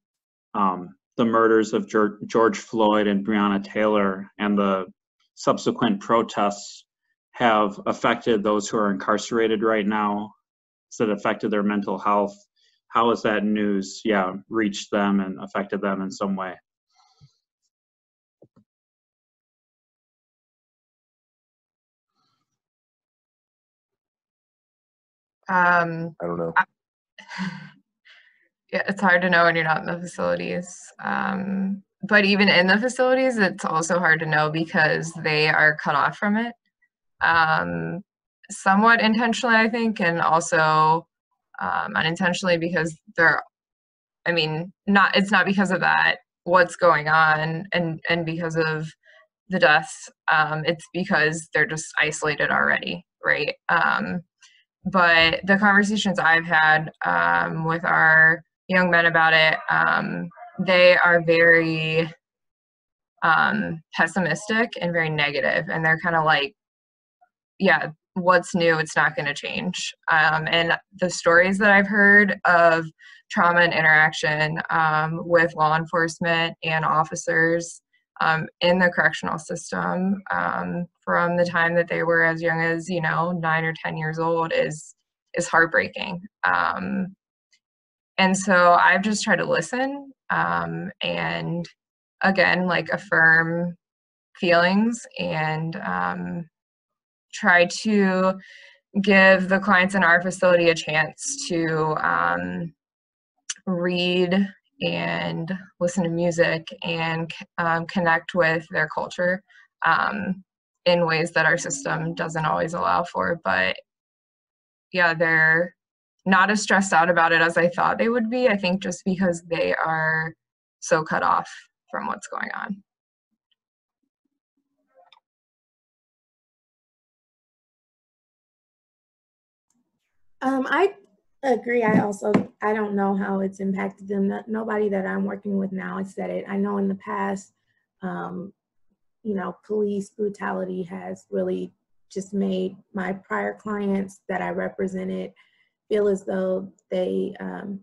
the murders of George Floyd and Breonna Taylor and the subsequent protests have affected those who are incarcerated right now. Has it affected their mental health? How has that news, reached them and affected them in some way? I don't know. Yeah, it's hard to know when you're not in the facilities. But even in the facilities, it's also hard to know because they are cut off from it. Somewhat intentionally, I think, and also unintentionally, because it's not because of that, what's going on and because of the deaths, it's because they're just isolated already, right? But the conversations I've had with our young men about it, they are very pessimistic and very negative, and they're kind of like, what's new? It's not going to change. And the stories that I've heard of trauma and interaction with law enforcement and officers in the correctional system from the time that they were as young as 9 or 10 years old is heartbreaking. And so I've just tried to listen and again, affirm feelings and try to give the clients in our facility a chance to read and listen to music and connect with their culture in ways that our system doesn't always allow for. But they're not as stressed out about it as I thought they would be, I think, just because they are so cut off from what's going on. I agree. I don't know how it's impacted them. Nobody that I'm working with now has said it. I know in the past, police brutality has really just made my prior clients that I represented feel as though they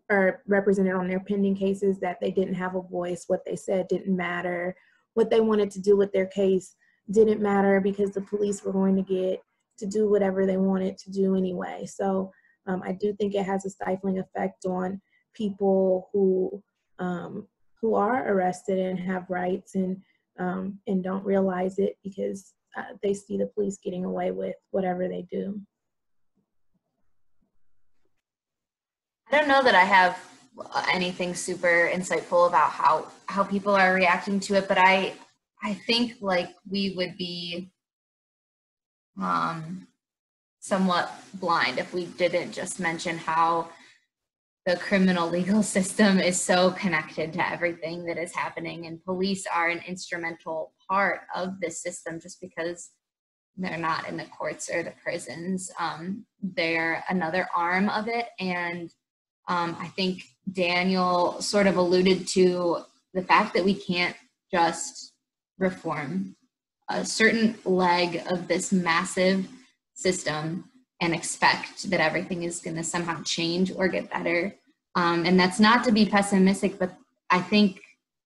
are represented on their pending cases, that they didn't have a voice, what they said didn't matter, what they wanted to do with their case didn't matter because the police were going to get to do whatever they wanted to do anyway. So I do think it has a stifling effect on people who are arrested and have rights and don't realize it because they see the police getting away with whatever they do. I don't know that I have anything super insightful about how people are reacting to it, but I think like we would be somewhat blind if we didn't just mention how the criminal legal system is so connected to everything that is happening, and police are an instrumental part of this system just because they're not in the courts or the prisons. They're another arm of it, and I think Daniel sort of alluded to the fact that we can't just reform a certain leg of this massive system and expect that everything is going to somehow change or get better. And that's not to be pessimistic, but I think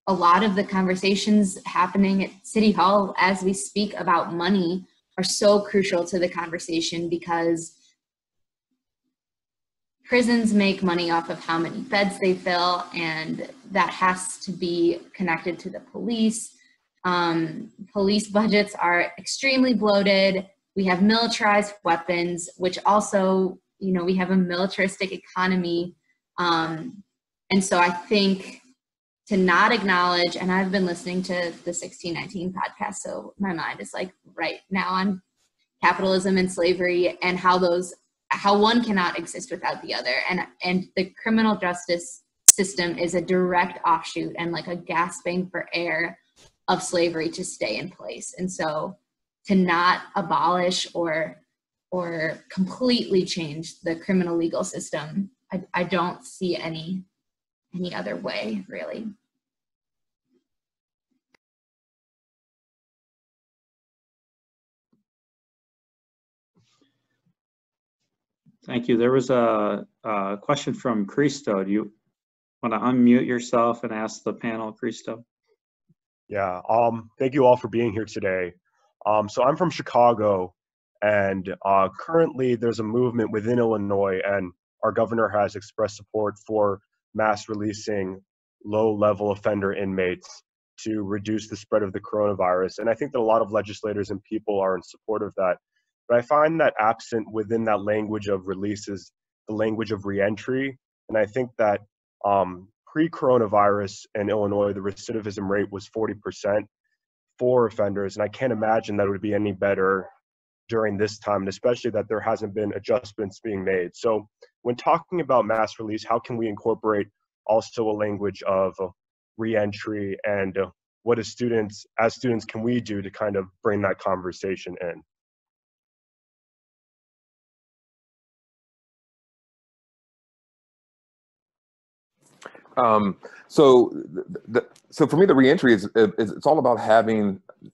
a lot of the conversations happening at City Hall as we speak about money are so crucial to the conversation, because prisons make money off of how many beds they fill, and that has to be connected to the police. Police budgets are extremely bloated. We have militarized weapons, which also, you know, we have a militaristic economy. And so I think to not acknowledge, and I've been listening to the 1619 podcast, so my mind is like right now on capitalism and slavery and how one cannot exist without the other. And the criminal justice system is a direct offshoot and like a gasping for air of slavery to stay in place. And so to not abolish or completely change the criminal legal system, I don't see any other way, really. Thank you. There was a question from Cristo. Do you want to unmute yourself and ask the panel, Cristo? Yeah, thank you all for being here today. So I'm from Chicago, and currently there's a movement within Illinois, and our governor has expressed support for mass releasing low-level offender inmates to reduce the spread of the coronavirus. And I think that a lot of legislators and people are in support of that. But I find that absent within that language of release is the language of reentry. And I think that pre-coronavirus in Illinois, the recidivism rate was 40% for offenders. And I can't imagine that it would be any better during this time, and especially that there hasn't been adjustments being made. So when talking about mass release, how can we incorporate also a language of reentry, and what as students can we do to kind of bring that conversation in? So for me, the reentry is it's all about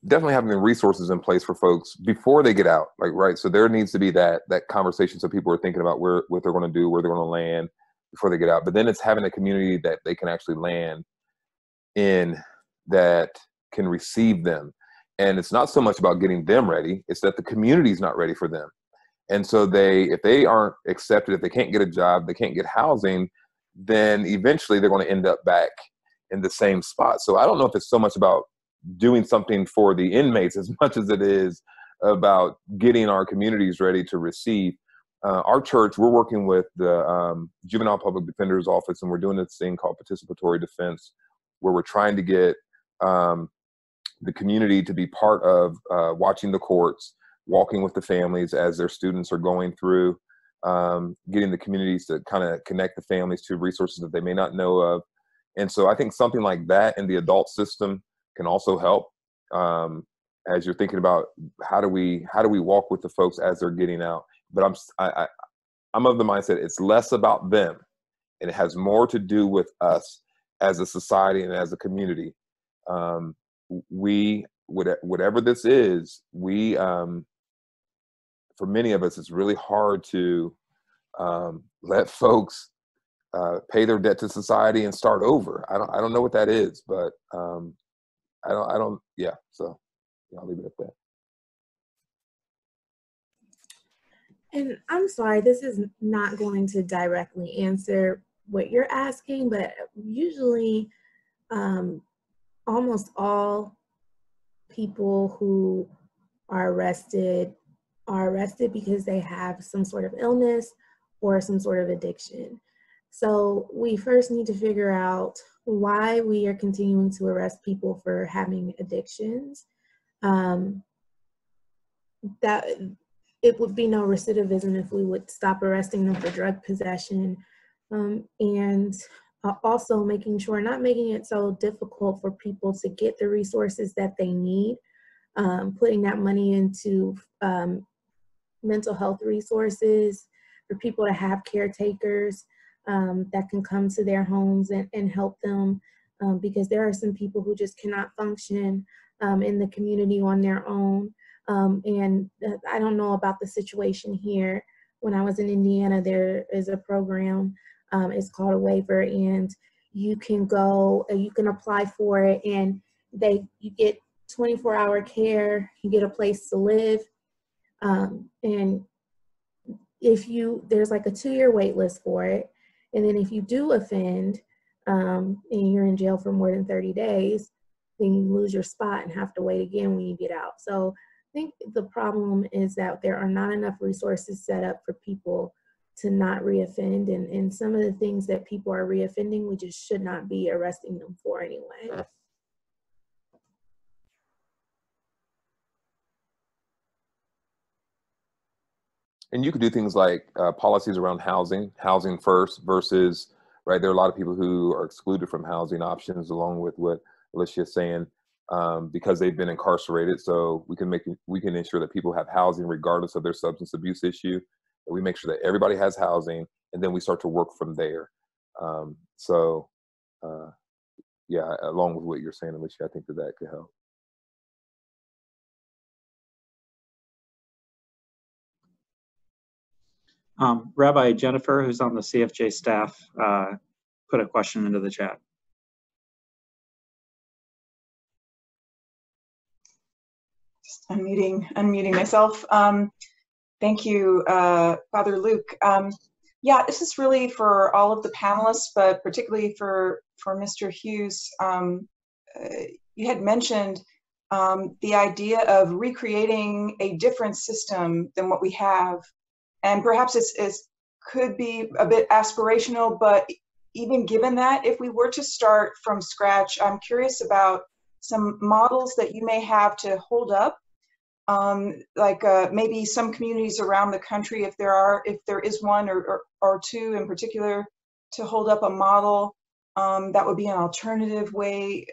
definitely having the resources in place for folks before they get out, like, right? So there needs to be that conversation, so people are thinking about what they're going to do, where they're going to land before they get out. But then it's having a community that they can actually land in, that can receive them. And it's not so much about getting them ready, it's that the community is not ready for them. And so if they aren't accepted, if they can't get a job, they can't get housing, then eventually they're going to end up back in the same spot. So I don't know if it's so much about doing something for the inmates as much as it is about getting our communities ready to receive. Our church, we're working with the Juvenile Public Defender's Office, and we're doing this thing called participatory defense, where we're trying to get the community to be part of watching the courts, walking with the families as their students are going through, getting the communities to kind of connect the families to resources that they may not know of. And so I think something like that in the adult system can also help, as you're thinking about how do we walk with the folks as they're getting out. But I'm of the mindset it's less about them, and it has more to do with us as a society and as a community. Whatever this is, for many of us, it's really hard to let folks pay their debt to society and start over. I don't know what that is, but I don't. Yeah. So, Yeah, I'll leave it at that. And I'm sorry, this is not going to directly answer what you're asking, but usually almost all people who are arrested because they have some sort of illness or some sort of addiction. So we first need to figure out why we are continuing to arrest people for having addictions. That it would be no recidivism if we would stop arresting them for drug possession, and also making sure, not making it so difficult for people to get the resources that they need, putting that money into mental health resources for people to have caretakers that can come to their homes and help them, because there are some people who just cannot function in the community on their own. And I don't know about the situation here. When I was in Indiana, there is a program, it's called a waiver, and you can go, you can apply for it, and you get 24-hour care, you get a place to live, and there's like a 2-year wait list for it, and then if you do offend, and you're in jail for more than 30 days, then you lose your spot and have to wait again when you get out. So I think the problem is that there are not enough resources set up for people to not reoffend, and some of the things that people are reoffending, we just should not be arresting them for anyway. And you could do things like policies around housing first versus, right, there are a lot of people who are excluded from housing options, along with what Alicia is saying, because they've been incarcerated. So we can ensure that people have housing regardless of their substance abuse issue. That we make sure that everybody has housing, and then we start to work from there. Yeah, along with what you're saying, Alicia, I think that could help. Rabbi Jennifer, who's on the CFJ staff, put a question into the chat. Just unmuting myself. Thank you, Father Luke. Yeah, this is really for all of the panelists, but particularly for Mr. Hughes. You had mentioned the idea of recreating a different system than what we have. And perhaps it could be a bit aspirational, but even given that, if we were to start from scratch, I'm curious about some models that you may have to hold up, like maybe some communities around the country, if there is one or two in particular, to hold up a model that would be an alternative way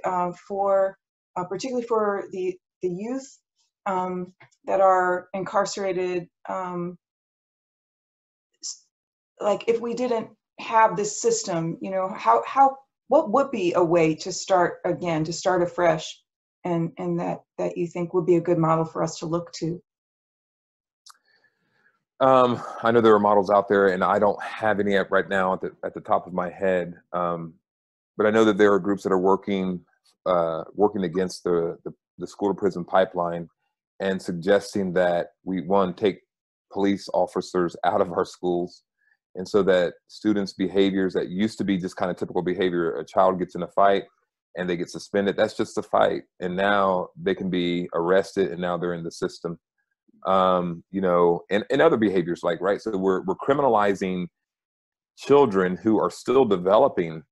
for, particularly for the youth that are incarcerated. Like if we didn't have this system, you know, what would be a way to start again, to start afresh, and that you think would be a good model for us to look to? I know there are models out there, and I don't have any right now at the top of my head. But I know that there are groups that are working against the school to prison pipeline, and suggesting that we, one, take police officers out of our schools. And so that students' behaviors that used to be just kind of typical behavior, a child gets in a fight and they get suspended, that's just a fight. And now they can be arrested, and now they're in the system. You know, and other behaviors, like, right? So we're criminalizing children who are still developing,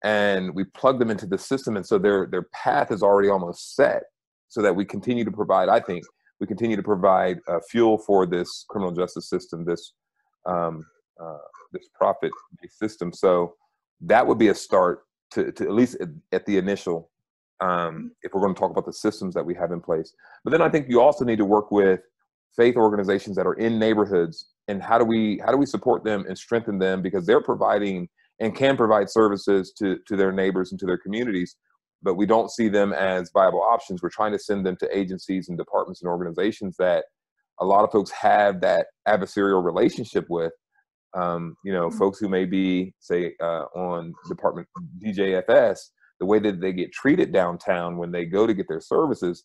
and we plug them into the system. And so their path is already almost set, so that we continue to provide, I think, fuel for this criminal justice system, this profit-based system. So that would be a start to at least at the initial, if we're going to talk about the systems that we have in place. But then I think you also need to work with faith organizations that are in neighborhoods, and how do we support them and strengthen them, because they're providing and can provide services to their neighbors and to their communities, but we don't see them as viable options. We're trying to send them to agencies and departments and organizations that a lot of folks have that adversarial relationship with. You know, folks who may be, say, on Department DJFS, the way that they get treated downtown when they go to get their services,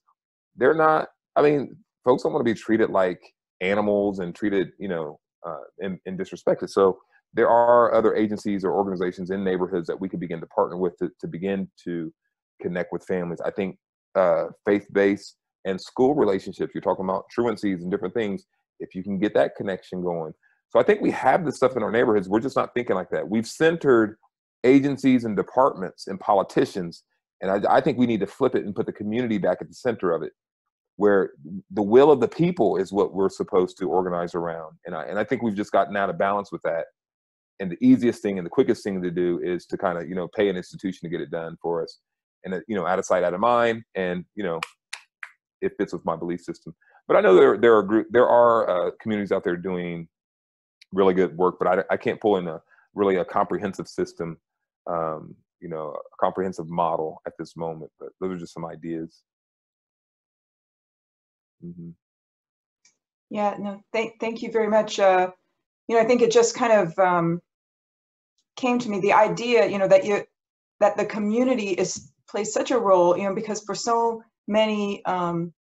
they're not, I mean, folks don't want to be treated like animals and treated, you know, and disrespected. So there are other agencies or organizations in neighborhoods that we could begin to partner with to begin to connect with families. I think faith-based and school relationships, you're talking about truancies and different things, if you can get that connection going. So I think we have this stuff in our neighborhoods. We're just not thinking like that. We've centered agencies and departments and politicians, and I think we need to flip it and put the community back at the center of it, where the will of the people is what we're supposed to organize around. And I think we've just gotten out of balance with that. And the easiest thing and the quickest thing to do is to kind of, you know, pay an institution to get it done for us. And, you know, out of sight, out of mind. And, you know, it fits with my belief system. But I know there are communities out there doing really good work, but I can't pull in a comprehensive system, you know, a comprehensive model at this moment. But those are just some ideas. Mm-hmm. Yeah, no, thank you very much. You know, I think it just kind of came to me, the idea, you know, that the community plays such a role, you know, because for so many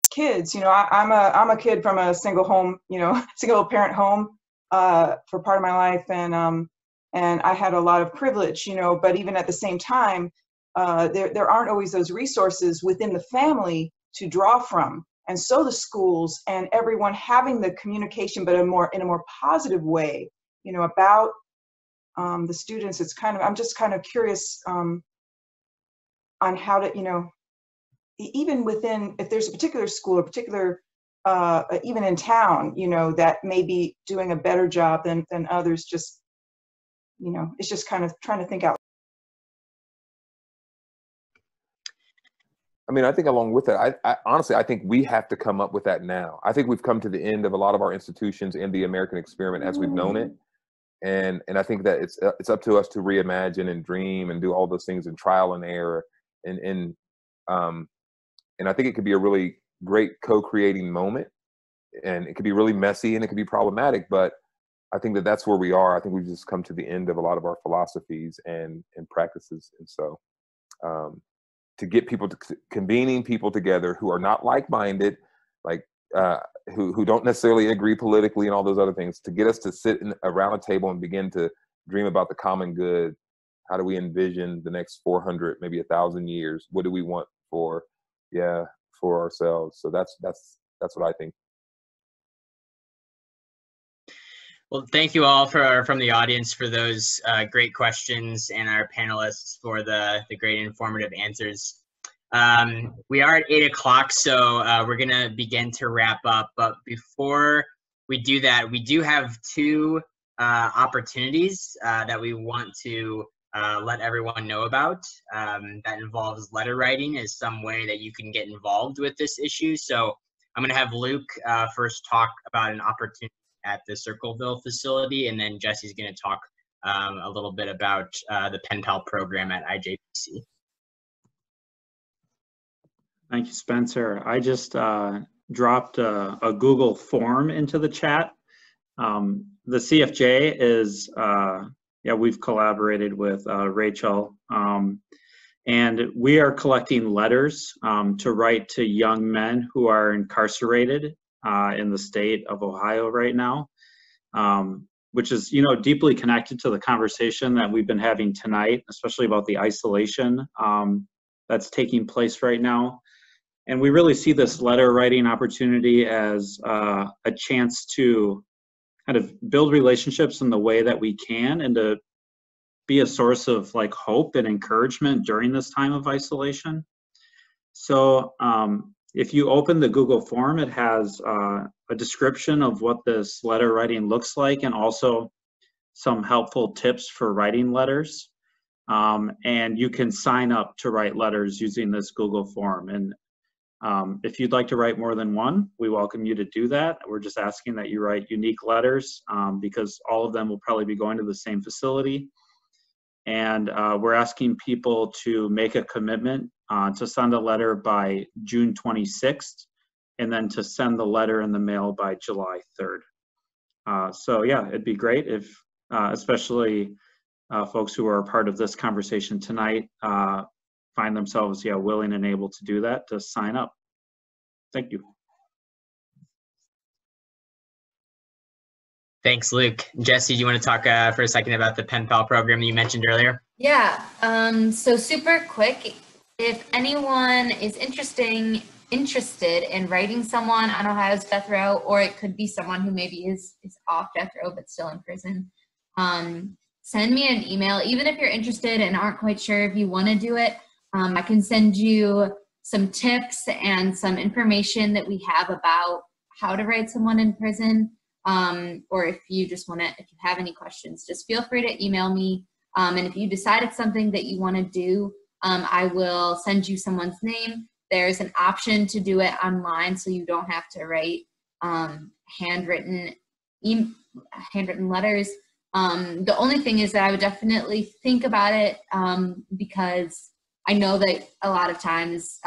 kids, you know, I'm a kid from a single home, you know, single parent home for part of my life, and I had a lot of privilege, you know, but even at the same time, there aren't always those resources within the family to draw from. And so the schools and everyone having the communication, but in a more positive way, you know, about the students. It's kind of, I'm just kind of curious on how to, you know, even within, if there's a particular school or particular, even in town, you know, that may be doing a better job than others, just, you know, it's just kind of trying to think out. I mean, I think along with that, I honestly, I think we have to come up with that now. I think we've come to the end of a lot of our institutions in the American experiment as we've known it. And I think that it's up to us to reimagine and dream and do all those things in trial and error. And I think it could be a really great co-creating moment, and it could be really messy and it could be problematic, but I think that that's where we are. I think we've just come to the end of a lot of our philosophies and practices. And so to get people convening people together who are not like-minded, like who don't necessarily agree politically and all those other things, to get us to sit around a table and begin to dream about the common good. How do we envision the next 400, maybe 1,000 years? What do we want for ourselves? So that's what I think. Well, thank you all from the audience for those great questions, and our panelists for the great informative answers. We are at 8 o'clock, so we're gonna begin to wrap up. But before we do that, we do have two opportunities that we want to let everyone know about. That involves letter writing as some way that you can get involved with this issue. So I'm gonna have Luke first talk about an opportunity at the Circleville facility, and then Jessie's going to talk a little bit about the Pen Pal program at IJPC. Thank you, Spencer. I just dropped a Google form into the chat. The CFJ is, we've collaborated with Rachel, and we are collecting letters to write to young men who are incarcerated in the state of Ohio right now, which is, you know, deeply connected to the conversation that we've been having tonight, especially about the isolation that's taking place right now. And we really see this letter writing opportunity as a chance to kind of build relationships in the way that we can, and to be a source of like hope and encouragement during this time of isolation. So if you open the Google form, it has a description of what this letter writing looks like, and also some helpful tips for writing letters. And you can sign up to write letters using this Google form. And if you'd like to write more than one, we welcome you to do that. We're just asking that you write unique letters because all of them will probably be going to the same facility. And we're asking people to make a commitment to send a letter by June 26th, and then to send the letter in the mail by July 3rd. So yeah, it'd be great if, especially folks who are a part of this conversation tonight, find themselves willing and able to do that, to sign up. Thank you. Thanks, Luke. Jesse, do you want to talk for a second about the pen pal program that you mentioned earlier? Yeah, so super quick, if anyone is interested in writing someone on Ohio's death row, or it could be someone who maybe is off death row but still in prison, send me an email. Even if you're interested and aren't quite sure if you want to do it, I can send you some tips and some information that we have about how to write someone in prison. Or if you just want to, if you have any questions, just feel free to email me. And if you decide it's something that you want to do, I will send you someone's name. There's an option to do it online, so you don't have to write handwritten letters. The only thing is that I would definitely think about it, because I know that a lot of times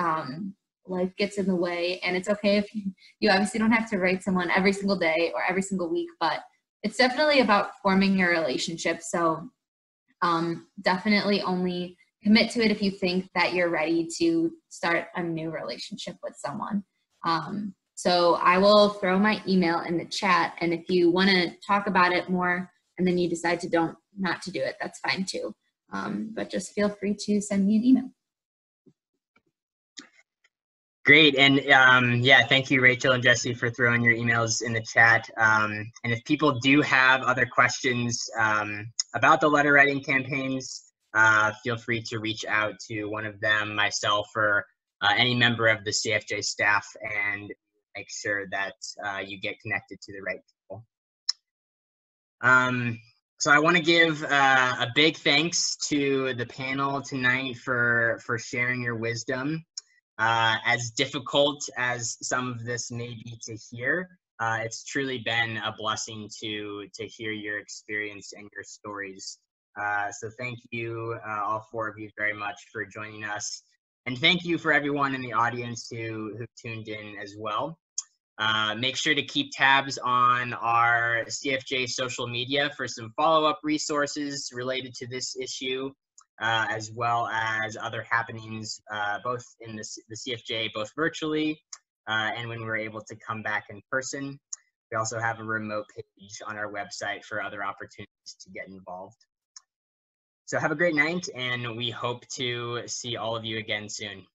life gets in the way, and it's okay if you obviously don't have to write someone every single day or every single week, but it's definitely about forming your relationship. So definitely only commit to it if you think that you're ready to start a new relationship with someone. So I will throw my email in the chat, and if you want to talk about it more and then you decide to not to do it, that's fine too. But just feel free to send me an email. Great, and yeah, thank you, Rachel and Jesse, for throwing your emails in the chat. And if people do have other questions about the letter writing campaigns, feel free to reach out to one of them, myself, or any member of the CFJ staff, and make sure that you get connected to the right people. So I want to give a big thanks to the panel tonight for sharing your wisdom. As difficult as some of this may be to hear, it's truly been a blessing to hear your experience and your stories. So thank you, all four of you, very much for joining us. And thank you for everyone in the audience who tuned in as well. Make sure to keep tabs on our CFJ social media for some follow-up resources related to this issue, as well as other happenings, both in the CFJ, both virtually and when we're able to come back in person. We also have a remote page on our website for other opportunities to get involved. So have a great night, and we hope to see all of you again soon.